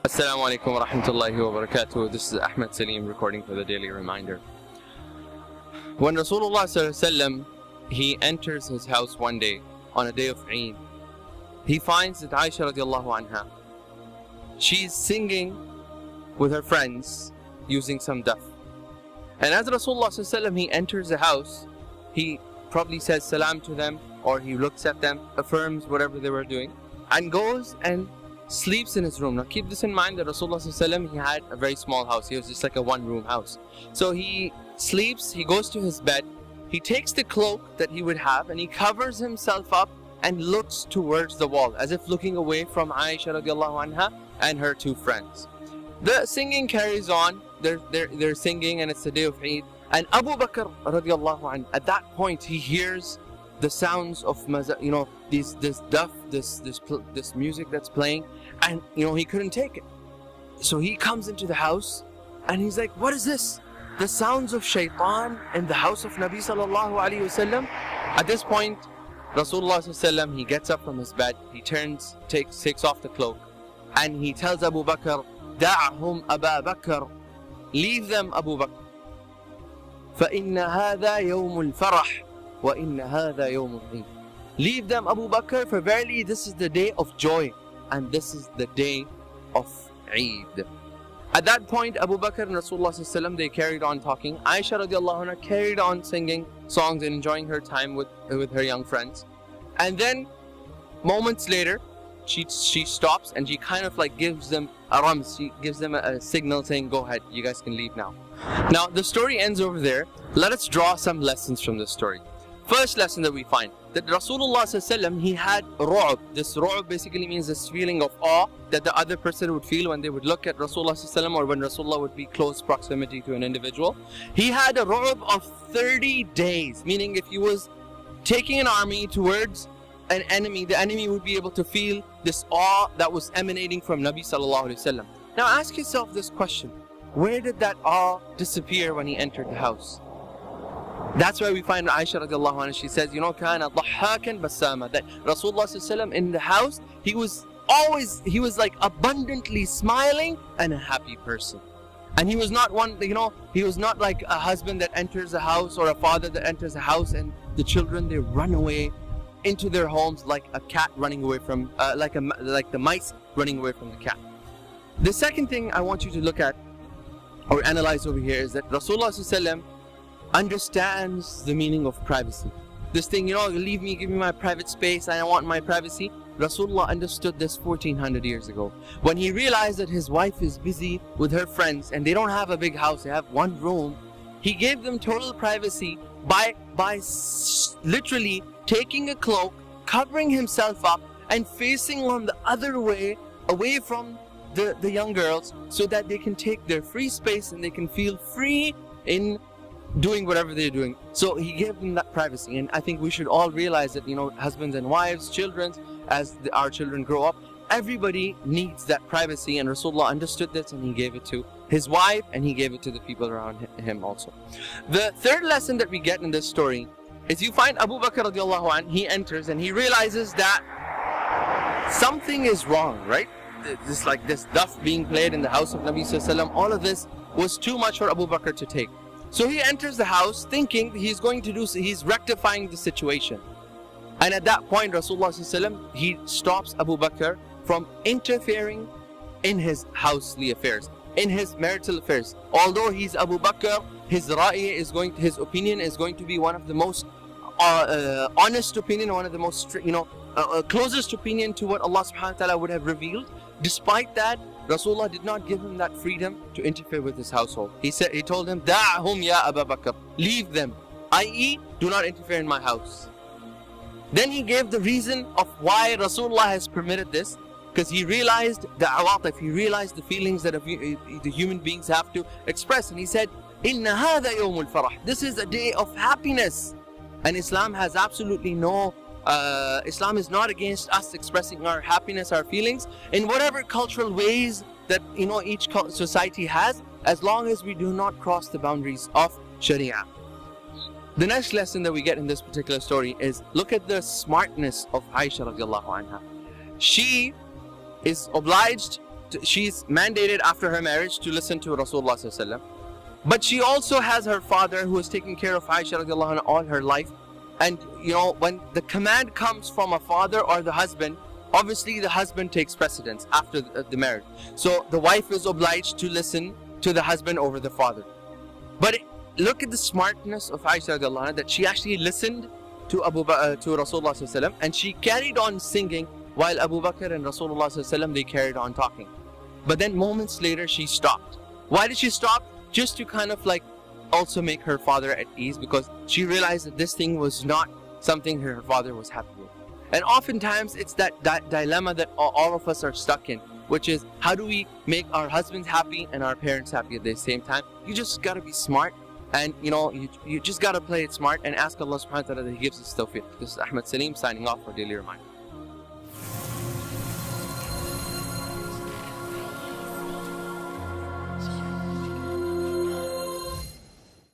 Assalamu alaikum wa rahmatullahi wa barakatuh. This is Ahmad Saleem recording for the Daily Reminder. When Rasulullah sallallahu alaihi wasallam, he enters his house one day on a day of Eid, he finds that Aisha radiallahu anha, she's singing with her friends using some duff. And as Rasulullah sallallahu alaihi wasallam, he enters the house, he probably says salam to them, or he looks at them, affirms whatever they were doing, and goes and sleeps in his room. Now keep this in mind that Rasulullah sallallahu alaihi wasallam, he had a very small house. He was just like a one-room house. So he sleeps, he goes to his bed, he takes the cloak that he would have and he covers himself up and looks towards the wall, as if looking away from Aisha radiallahu anha and her two friends. The singing carries on, they're singing, and it's the day of Eid. And Abu Bakr radiallahu anhu, at that point he hears the sounds of this duff, this music that's playing, and he couldn't take it. So he comes into the house and he's like, what is this? The sounds of shaitan in the house of Nabi sallallahu alaihi wasallam. At this point, Rasulullah sallallahu alaihi wasallam, he gets up from his bed, he takes off the cloak, and he tells Abu Bakr, Da'ahum Aba Bakr, leave them, Abu Bakr. فَإِنَّ هَذَا يَوْمُ الْفَرَحِ وَإِنَّ هَذَا يَوْمُ الْعِيدِ. Leave them, Abu Bakr, for verily this is the day of joy and this is the day of Eid. At that point, Abu Bakr and Rasulullah sallallahu alaihi wasallam, they carried on talking. Aisha radiallahu anha carried on singing songs and enjoying her time with her young friends. And then moments later, she stops and she kind of like gives them a rams, she gives them a signal saying, go ahead, you guys can leave now. Now the story ends over there. Let us draw some lessons from this story. First lesson that we find, that Rasulullah sallallahu alaihi wasallam, he had ru'ub. This ru'ub basically means this feeling of awe that the other person would feel when they would look at Rasulullah sallallahu alaihi wasallam, or when Rasulullah would be close proximity to an individual. He had a ru'ub of 30 days, meaning if he was taking an army towards an enemy, the enemy would be able to feel this awe that was emanating from Nabi sallallahu alaihi wasallam. Now ask yourself this question, where did that awe disappear when he entered the house? That's why we find Aisha radiallahu anha, she says, kana dhahakan basama, that Rasulullah sallallahu alaihi wasallam in the house, he was like abundantly smiling and a happy person. And he was not he was not like a husband that enters a house, or a father that enters a house and the children, they run away into their homes like a cat running away from, like the mice running away from the cat. The second thing I want you to look at or analyze over here is that Rasulullah sallallahu alaihi wasallam understands the meaning of privacy. This thing, leave me, give me my private space, I want my privacy. Rasulullah understood this 1400 years ago. When he realized that his wife is busy with her friends and they don't have a big house, they have one room, he gave them total privacy by literally taking a cloak, covering himself up and facing on the other way, away from the young girls, so that they can take their free space and they can feel free in doing whatever they're doing. So he gave them that privacy, and I think we should all realize that husbands and wives, children, as our children grow up, everybody needs that privacy, and Rasulullah understood this and he gave it to his wife and he gave it to the people around him also. The third lesson that we get in this story is you find Abu Bakr radiallahu anh, he enters and he realizes that something is wrong, right? This duff being played in the house of Nabi sallallahu alaihi wasallam, all of this was too much for Abu Bakr to take. So he enters the house thinking he's rectifying the situation. And at that point, Rasulullah sallallahu alaihi wasallam, he stops Abu Bakr from interfering in his housely affairs, in his marital affairs. Although he's Abu Bakr, his opinion is going to be one of the most honest opinion, one of the most closest opinion to what Allah subhanahu wa ta'ala would have revealed. Despite that, Rasulullah did not give him that freedom to interfere with his household. He told him, Da'ahum ya Abu Bakr, leave them, i.e. do not interfere in my house. Then he gave the reason of why Rasulullah has permitted this, because he realized the awatif, he realized the feelings that the human beings have to express, and he said, Inna hadha yawmul farah, this is a day of happiness. And Islam has absolutely Islam is not against us expressing our happiness, our feelings in whatever cultural ways that each society has, as long as we do not cross the boundaries of Sharia. The next lesson that we get in this particular story is, look at the smartness of Aisha radiallahu anha. She is obliged she's mandated after her marriage to listen to Rasulullah sallallahu alaihi wasallam. But she also has her father who is taking care of Aisha radiallahu anha all her life. And when the command comes from a father or the husband, obviously the husband takes precedence after the marriage. So the wife is obliged to listen to the husband over the father. But look at the smartness of Aisha radiallahu anha, that she actually listened to Rasulullah sallallahu alaihi wasallam, and she carried on singing while Abu Bakr and Rasulullah sallallahu alaihi wasallam, they carried on talking. But then moments later she stopped. Why did she stop? Just to kind of like also make her father at ease, because she realized that this thing was not something her father was happy with. And oftentimes it's that dilemma that all of us are stuck in, which is how do we make our husbands happy and our parents happy at the same time? You just gotta be smart, and you just gotta play it smart and ask Allah subhanahu wa ta'ala that He gives us tawfiq. This is Ahmad Saleem signing off for Daily Reminder.